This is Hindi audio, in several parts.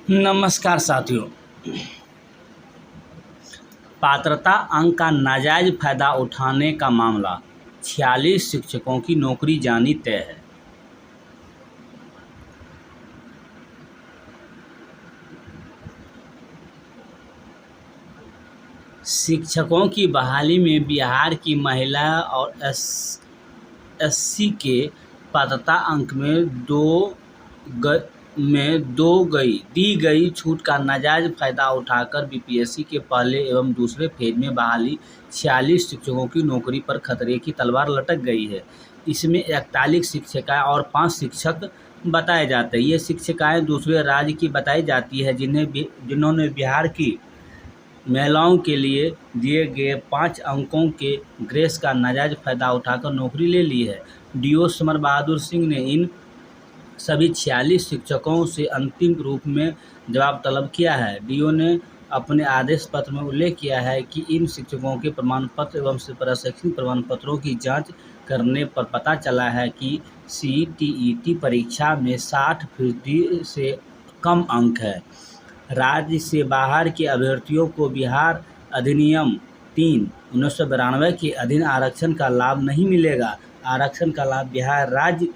नमस्कार साथियों। पात्रता अंक का नाजायज फायदा उठाने का मामला, 46 शिक्षकों की नौकरी जानी तय है। शिक्षकों की बहाली में बिहार की महिला और एससी के पात्रता अंक में दी गई छूट का नाजायज फायदा उठाकर बीपीएससी के पहले एवं दूसरे फेज में बहाली 46 शिक्षकों की नौकरी पर खतरे की तलवार लटक गई है। इसमें 41 शिक्षिकाएं और 5 शिक्षक बताए जाते हैं। ये शिक्षिकाएं दूसरे राज्य की बताई जाती है जिन्होंने बिहार की महिलाओं के लिए दिए गए 5 अंकों के ग्रेस का नाजायज फायदा उठाकर नौकरी ले ली है। डीओ समर बहादुर सिंह ने इन सभी 46 शिक्षकों से अंतिम रूप में जवाब तलब किया है। डीओ ने अपने आदेश पत्र में उल्लेख किया है कि इन शिक्षकों के प्रमाण पत्र एवं प्रशैक्षणिक प्रमाण पत्रों की जांच करने पर पता चला है कि सीटीईटी परीक्षा में 60% से कम अंक है। राज्य से बाहर के अभ्यर्थियों को बिहार अधिनियम 3/1992 के अधीन आरक्षण का लाभ नहीं मिलेगा। आरक्षण का लाभ बिहार राज्य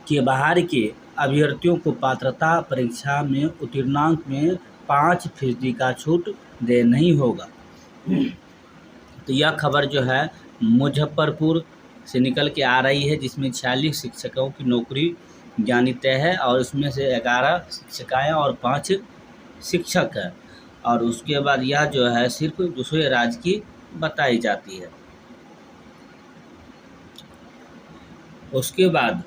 के बाहर के अभ्यर्थियों को पात्रता परीक्षा में उत्तीर्णांक में 5% का छूट दे नहीं होगा। तो यह खबर जो है मुजफ्फरपुर से निकल के आ रही है, जिसमें 46 शिक्षकों की नौकरी जानी तय है और उसमें से 11 शिक्षिकाएँ और 5 शिक्षक है। और उसके बाद यह जो है सिर्फ दूसरे राज्य की बताई जाती है। उसके बाद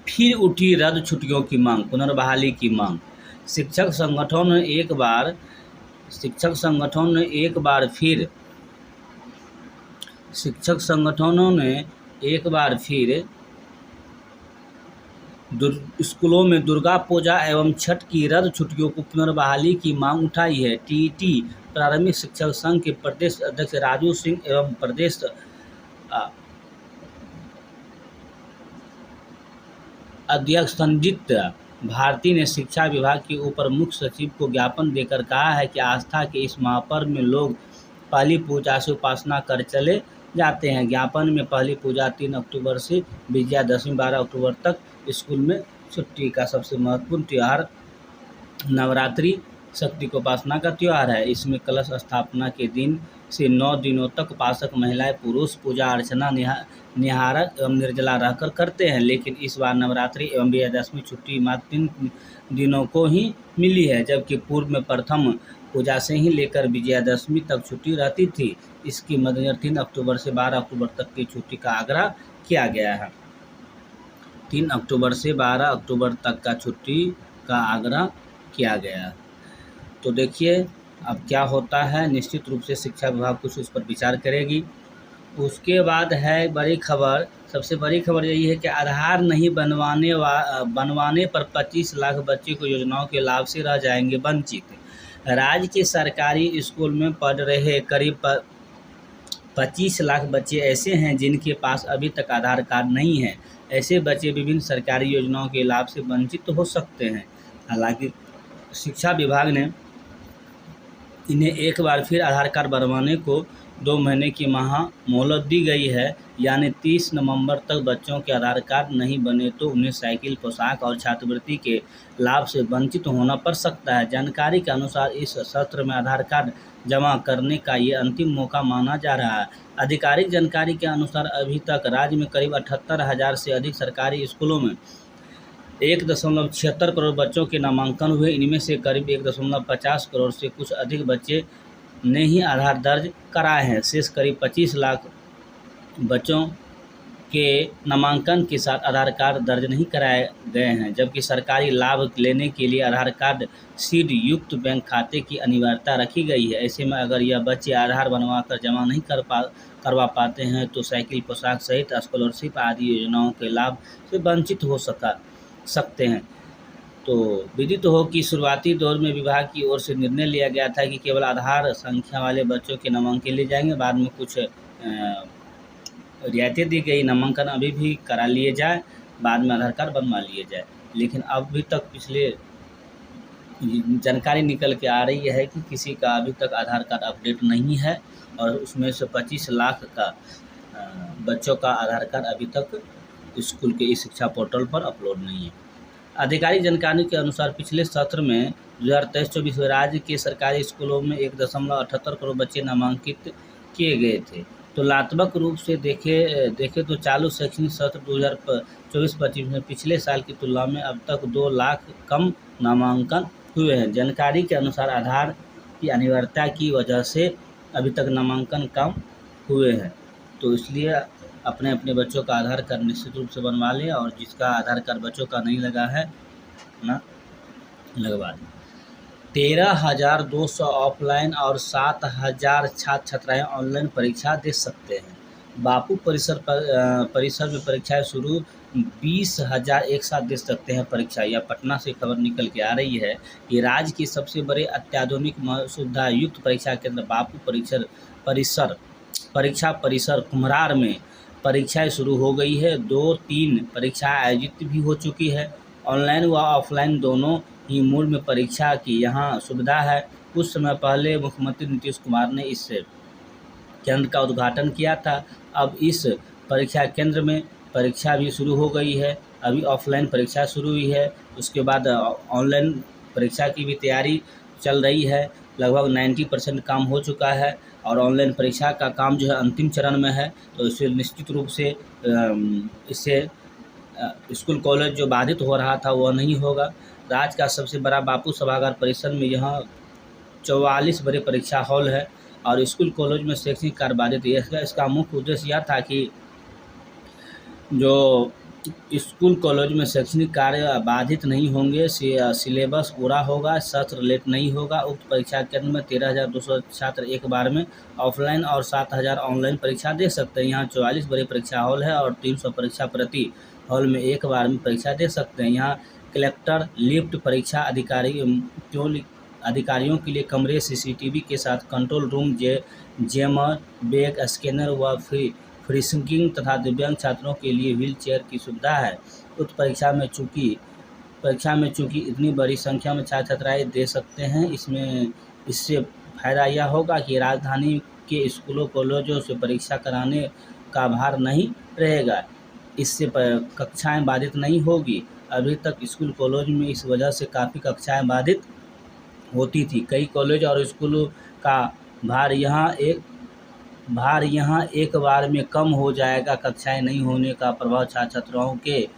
फिर उठी रद्द छुट्टियों की मांग, पुनर्बहाली की मांग। शिक्षक संगठनों ने एक बार फिर स्कूलों में दुर्गा पूजा एवं छठ की रद्द छुट्टियों को पुनर्बहाली की मांग उठाई है। टीईटी प्रारंभिक शिक्षक संघ के प्रदेश अध्यक्ष राजू सिंह एवं प्रदेश अध्यक्ष संजीत भारती ने शिक्षा विभाग के ऊपर मुख्य सचिव को ज्ञापन देकर कहा है कि आस्था के इस महापर्व में लोग पहली पूजा से उपासना कर चले जाते हैं। ज्ञापन में पहली पूजा 3 अक्टूबर से विजयादशमी 12 अक्टूबर तक स्कूल में छुट्टी का सबसे महत्वपूर्ण त्यौहार नवरात्रि शक्ति को उपासना का त्यौहार है। इसमें कलश स्थापना के दिन से 9 दिनों तक उपासक महिलाएं पुरुष पूजा अर्चना निहारक एवं निर्जला रहकर करते हैं। लेकिन इस बार नवरात्रि एवं विजयादशमी छुट्टी मात्र 3 दिनों को ही मिली है, जबकि पूर्व में प्रथम पूजा से ही लेकर विजयादशमी तक छुट्टी रहती थी। इसकी मद्देनजर 3 अक्टूबर से 12 अक्टूबर तक की छुट्टी का आग्रह किया गया है। 3 अक्टूबर से 12 अक्टूबर तक का छुट्टी का आग्रह किया गया। तो देखिए अब क्या होता है। निश्चित रूप से शिक्षा विभाग कुछ उस पर विचार करेगी। उसके बाद है बड़ी खबर। सबसे बड़ी खबर यही है कि आधार नहीं बनवाने पर 25 लाख बच्चे को योजनाओं के लाभ से रह जाएंगे वंचित। राज्य के सरकारी स्कूल में पढ़ रहे करीब 25 लाख बच्चे ऐसे हैं जिनके पास अभी तक आधार कार्ड नहीं है। ऐसे बच्चे विभिन्न सरकारी योजनाओं के लाभ से वंचित हो सकते हैं। हालांकि शिक्षा विभाग ने इन्हें एक बार फिर आधार कार्ड बनवाने को 2 महीने की मोहलत दी गई है, यानी 30 नवंबर तक बच्चों के आधार कार्ड नहीं बने तो उन्हें साइकिल, पोशाक और छात्रवृत्ति के लाभ से वंचित होना पड़ सकता है। जानकारी के अनुसार इस सत्र में आधार कार्ड जमा करने का ये अंतिम मौका माना जा रहा है। आधिकारिक जानकारी के अनुसार अभी तक राज्य में करीब 78,000 से अधिक सरकारी स्कूलों में 1.76 करोड़ बच्चों के नामांकन हुए। इनमें से करीब 1.50 करोड़ से कुछ अधिक बच्चे ने ही आधार दर्ज कराए हैं। शेष करीब 25 लाख बच्चों के नामांकन के साथ आधार कार्ड दर्ज नहीं कराए गए हैं, जबकि सरकारी लाभ लेने के लिए आधार कार्ड सीड युक्त बैंक खाते की अनिवार्यता रखी गई है। ऐसे में अगर यह बच्चे आधार बनवाकर जमा नहीं करवा पाते हैं तो साइकिल, पोशाक सहित स्कॉलरशिप आदि योजनाओं के लाभ से वंचित हो सकते हैं। तो विदित हो कि शुरुआती दौर में विभाग की ओर से निर्णय लिया गया था कि केवल आधार संख्या वाले बच्चों के नामांकन लिए जाएंगे। बाद में कुछ रियायतें दी गई, नामांकन अभी भी करा लिए जाए, बाद में आधार कार्ड बनवा लिए जाए। लेकिन अभी तक पिछले जानकारी निकल के आ रही है कि किसी का अभी तक आधार कार्ड अपडेट नहीं है और उसमें से 25 लाख का बच्चों का आधार कार्ड अभी तक स्कूल के ई शिक्षा पोर्टल पर अपलोड नहीं है। आधिकारिक जानकारी के अनुसार पिछले सत्र में 2023-24 में राज्य के सरकारी स्कूलों में 1.78 करोड़ बच्चे नामांकित किए गए थे। तुलनात्मक रूप से देखे तो चालू शैक्षणिक सत्र 2024-25 में पिछले साल की तुलना में अब तक 2 लाख कम नामांकन हुए हैं। जानकारी के अनुसार आधार की अनिवार्यता की वजह से अभी तक नामांकन कम हुए हैं, तो इसलिए अपने अपने बच्चों का आधार कार्ड निश्चित रूप से बनवा लें और जिसका आधार कार्ड बच्चों का नहीं लगा है ना लगवा दें। 13,200 ऑफलाइन और 7,000 छात्र छात्राएँ ऑनलाइन परीक्षा दे सकते हैं। बापू परिसर में परीक्षाएं शुरू, 20,000 एक साथ दे सकते हैं परीक्षा। यह पटना से खबर निकल के आ रही है कि राज्य के सबसे बड़े अत्याधुनिक सुविधा युक्त परीक्षा केंद्र बापू परीक्षा परिसर कुम्हरार में परीक्षाएं शुरू हो गई है। 2-3 परीक्षाएं आयोजित भी हो चुकी है। ऑनलाइन व ऑफलाइन दोनों ही मोड में परीक्षा की यहाँ सुविधा है। कुछ समय पहले मुख्यमंत्री नीतीश कुमार ने इस केंद्र का उद्घाटन किया था। अब इस परीक्षा केंद्र में परीक्षा भी शुरू हो गई है। अभी ऑफलाइन परीक्षा शुरू हुई है, उसके बाद ऑनलाइन परीक्षा की भी तैयारी चल रही है। लगभग 90% काम हो चुका है और ऑनलाइन परीक्षा का काम जो है अंतिम चरण में है। तो इससे निश्चित रूप से इससे स्कूल कॉलेज जो बाधित हो रहा था वह नहीं होगा। राज्य का सबसे बड़ा बापू सभागार परिसर में यहाँ 44 बड़े परीक्षा हॉल है और स्कूल कॉलेज में शैक्षणिक कार्य बाधित है। इसका मुख्य उद्देश्य यह था कि जो स्कूल कॉलेज में शैक्षणिक कार्य बाधित नहीं होंगे, सिलेबस पूरा होगा, सत्र लेट नहीं होगा। उक्त परीक्षा केंद्र में 13,200 छात्र एक बार में ऑफलाइन और 7,000 ऑनलाइन परीक्षा दे सकते हैं। यहाँ 44 बड़े परीक्षा हॉल है और 300 परीक्षा प्रति हॉल में एक बार में परीक्षा दे सकते हैं। यहाँ कलेक्टर लिफ्ट परीक्षा अधिकारियों के लिए कमरे, CCTV के साथ control room, jammer, bag scanner व फ्रीसिंकिंग तथा दिव्यांग छात्रों के लिए व्हील चेयर की सुविधा है। उक्त परीक्षा में चूँकि इतनी बड़ी संख्या में छात्र छात्राएँ दे सकते हैं, इससे फायदा यह होगा कि राजधानी के स्कूलों कॉलेजों से परीक्षा कराने का भार नहीं रहेगा। इससे कक्षाएं बाधित नहीं होगी। अभी तक स्कूल कॉलेज में इस वजह से काफ़ी कक्षाएं बाधित होती थी। कई कॉलेज और स्कूलों का भार यहाँ एक बार में कम हो जाएगा। कक्षाएं नहीं होने का प्रभाव छात्र छात्राओं के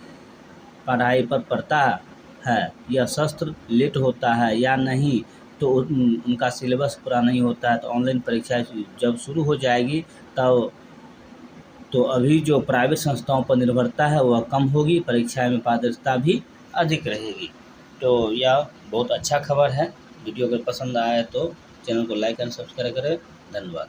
पढ़ाई पर पड़ता है। यह सत्र लेट होता है या नहीं तो उनका सिलेबस पूरा नहीं होता है। तो ऑनलाइन परीक्षा जब शुरू हो जाएगी तो अभी जो प्राइवेट संस्थाओं पर निर्भरता है वह कम होगी, परीक्षा में पारदर्शिता भी अधिक रहेगी। तो यह बहुत अच्छा खबर है। वीडियो अगर पसंद आए तो चैनल को लाइक एंड सब्सक्राइब करें। धन्यवाद।